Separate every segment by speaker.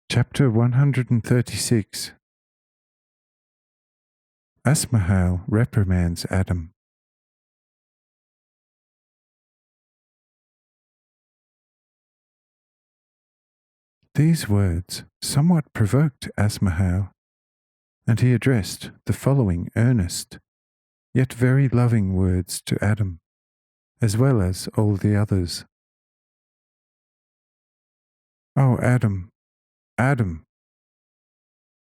Speaker 1: Chapter 136. Asmahel reprimands Adam. These words somewhat provoked Asmahel, and he addressed the following earnest, yet very loving words to Adam, as well as all the others. "O Adam, Adam,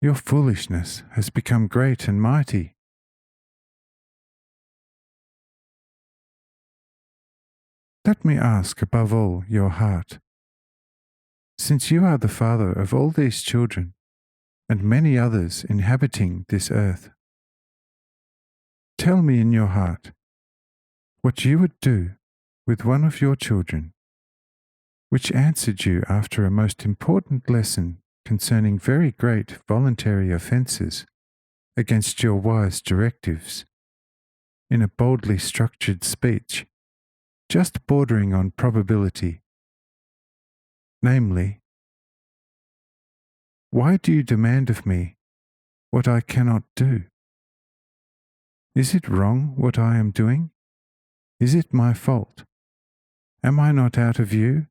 Speaker 1: your foolishness has become great and mighty. Let me ask above all your heart, since you are the father of all these children and many others inhabiting this earth, tell me in your heart what you would do with one of your children, which answered you after a most important lesson concerning very great voluntary offences against your wise directives, in a boldly structured speech, just bordering on probability, namely, why do you demand of me what I cannot do? Is it wrong what I am doing? Is it my fault? Am I not out of you?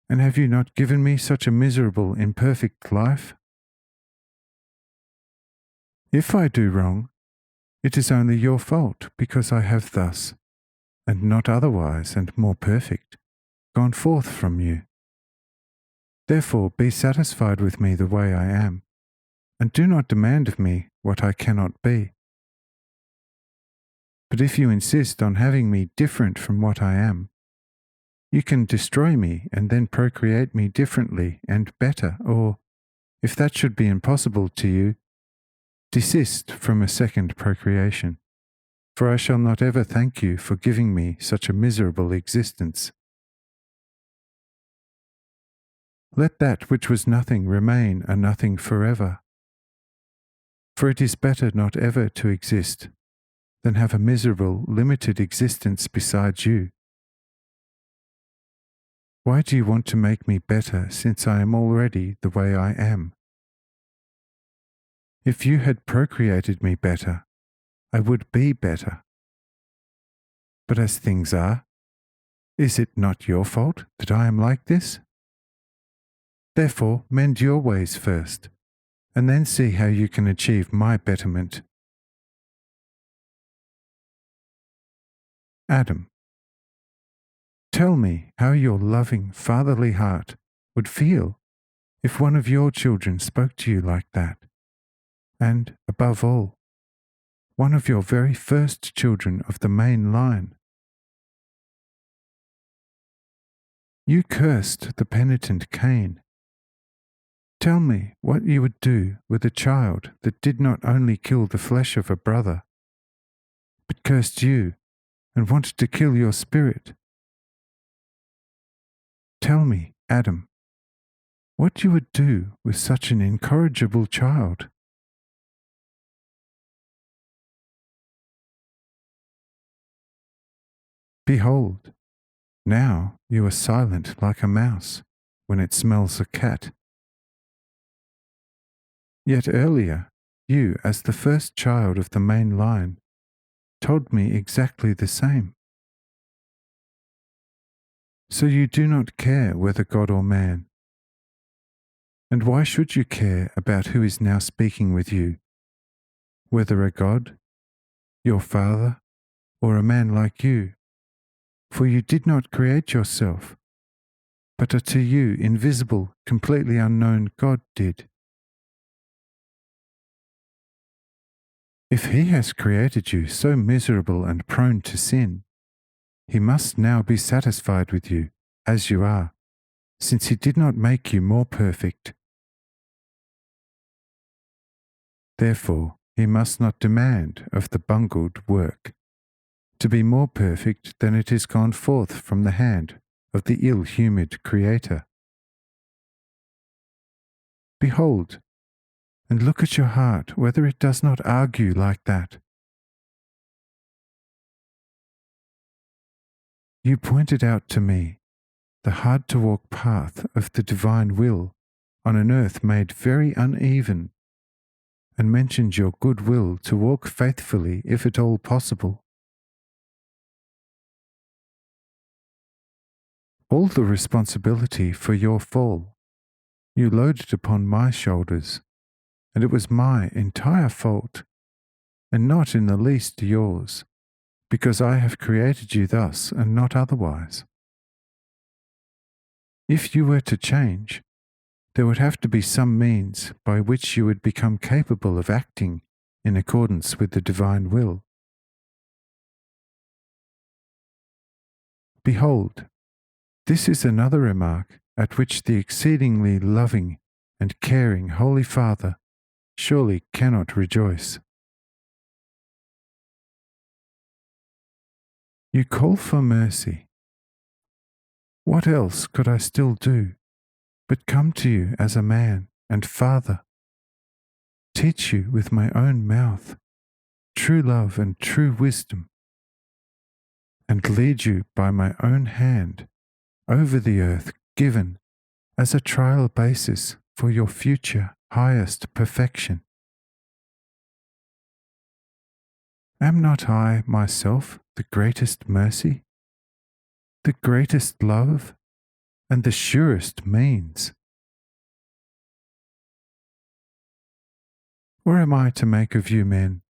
Speaker 1: And have you not given me such a miserable, imperfect life? If I do wrong, it is only your fault, because I have thus, and not otherwise and more perfect, gone forth from you. Therefore be satisfied with me the way I am, and do not demand of me what I cannot be. But if you insist on having me different from what I am, you can destroy me and then procreate me differently and better, or, if that should be impossible to you, desist from a second procreation, for I shall not ever thank you for giving me such a miserable existence. Let that which was nothing remain a nothing forever, for it is better not ever to exist than have a miserable, limited existence beside you. Why do you want to make me better, since I am already the way I am? If you had procreated me better, I would be better. But as things are, is it not your fault that I am like this? Therefore, mend your ways first, and then see how you can achieve my betterment. Adam, tell me how your loving, fatherly heart would feel if one of your children spoke to you like that, and, above all, one of your very first children of the main line. You cursed the penitent Cain. Tell me what you would do with a child that did not only kill the flesh of a brother, but cursed you and wanted to kill your spirit. Tell me, Adam, what you would do with such an incorrigible child. Behold, now you are silent like a mouse when it smells a cat. Yet earlier, you, as the first child of the main line, told me exactly the same. So you do not care whether God or man. And why should you care about who is now speaking with you, whether a God, your father, or a man like you? For you did not create yourself, but a to you invisible, completely unknown God did. If he has created you so miserable and prone to sin, he must now be satisfied with you as you are, since he did not make you more perfect. Therefore, he must not demand of the bungled work to be more perfect than it is gone forth from the hand of the ill-humoured Creator. Behold, and look at your heart whether it does not argue like that. You pointed out to me the hard-to-walk path of the divine will on an earth made very uneven, and mentioned your good will to walk faithfully if at all possible. All the responsibility for your fall you loaded upon my shoulders, and it was my entire fault, and not in the least yours, because I have created you thus and not otherwise. If you were to change, there would have to be some means by which you would become capable of acting in accordance with the divine will. Behold, this is another remark at which the exceedingly loving and caring Holy Father surely cannot rejoice. You call for mercy. What else could I still do but come to you as a man and father, teach you with my own mouth true love and true wisdom, and lead you by my own hand over the earth given as a trial basis for your future highest perfection? Am not I myself the greatest mercy, the greatest love, and the surest means? Or am I to make of you men,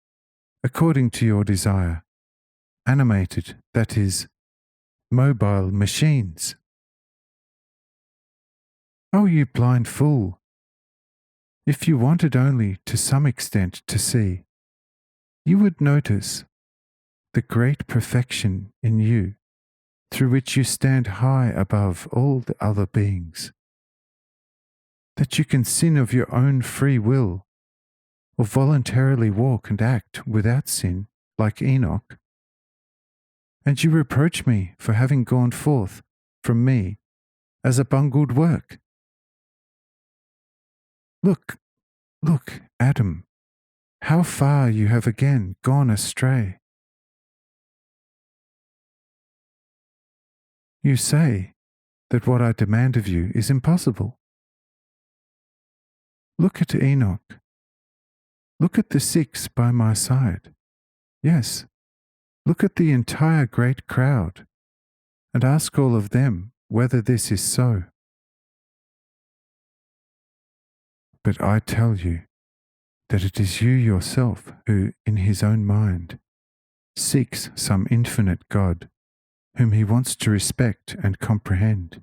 Speaker 1: according to your desire, animated, that is, mobile machines? Oh, you blind fool! If you wanted only to some extent to see, you would notice the great perfection in you, through which you stand high above all the other beings, that you can sin of your own free will, or voluntarily walk and act without sin, like Enoch. And you reproach me for having gone forth from me as a bungled work. Look, Adam, how far you have again gone astray. You say that what I demand of you is impossible. Look at Enoch. Look at the 6 by my side. Yes, look at the entire great crowd, and ask all of them whether this is so. But I tell you that it is you yourself who, in his own mind, seeks some infinite God, whom he wants to respect and comprehend.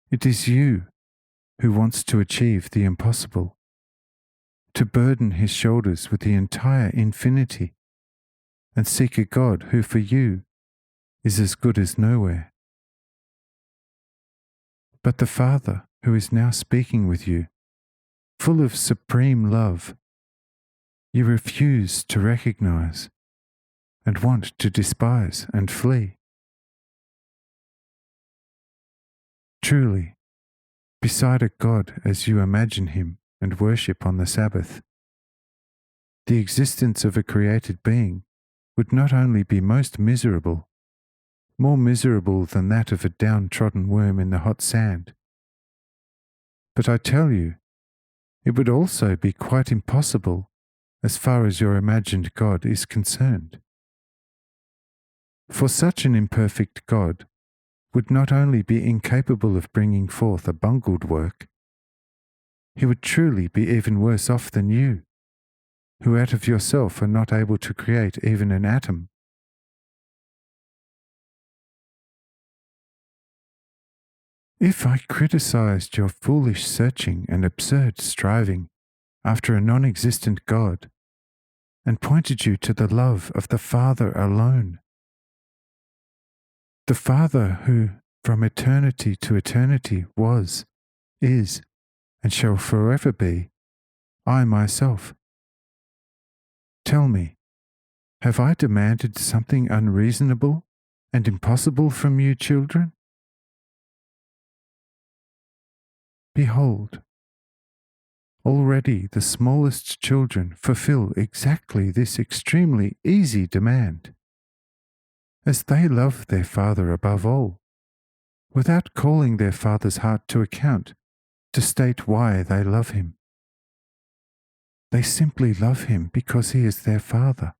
Speaker 1: It is you who wants to achieve the impossible, to burden his shoulders with the entire infinity, and seek a God who for you is as good as nowhere. But the Father who is now speaking with you, full of supreme love, you refuse to recognize and want to despise and flee. Truly, beside a God as you imagine him and worship on the Sabbath, the existence of a created being would not only be most miserable, more miserable than that of a downtrodden worm in the hot sand, but I tell you, it would also be quite impossible as far as your imagined God is concerned. For such an imperfect God would not only be incapable of bringing forth a bungled work, he would truly be even worse off than you, who out of yourself are not able to create even an atom. If I criticized your foolish searching and absurd striving after a non-existent God, and pointed you to the love of the Father alone, the Father who from eternity to eternity was, is, and shall forever be, I myself. Tell me, have I demanded something unreasonable and impossible from you, children? Behold, already the smallest children fulfill exactly this extremely easy demand, as they love their Father above all, without calling their Father's heart to account to state why they love him. They simply love him because he is their father.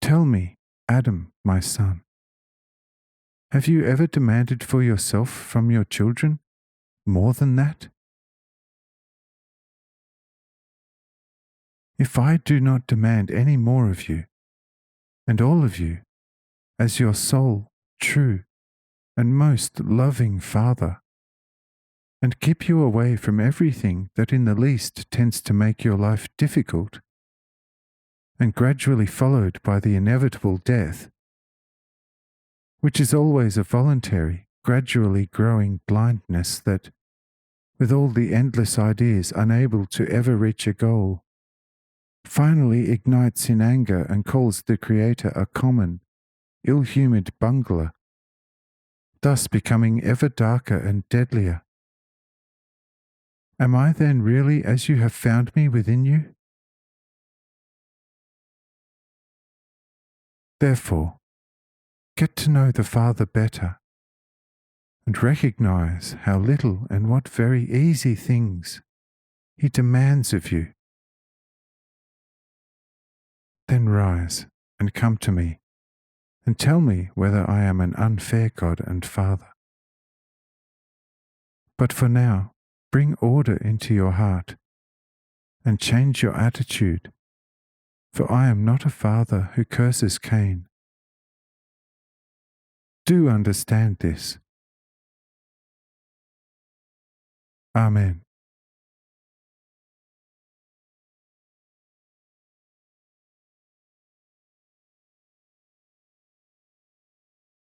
Speaker 1: Tell me, Adam, my son, have you ever demanded for yourself from your children more than that? If I do not demand any more of you, and all of you, as your sole, true, and most loving Father, and keep you away from everything that in the least tends to make your life difficult, and gradually followed by the inevitable death, which is always a voluntary, gradually growing blindness that, with all the endless ideas unable to ever reach a goal, finally ignites in anger and calls the Creator a common, ill-humoured bungler, thus becoming ever darker and deadlier. Am I then really as you have found me within you? Therefore, get to know the Father better, and recognize how little and what very easy things He demands of you. Then rise and come to me, and tell me whether I am an unfair God and Father. But for now, bring order into your heart, and change your attitude, for I am not a father who curses Cain. Do understand this. Amen.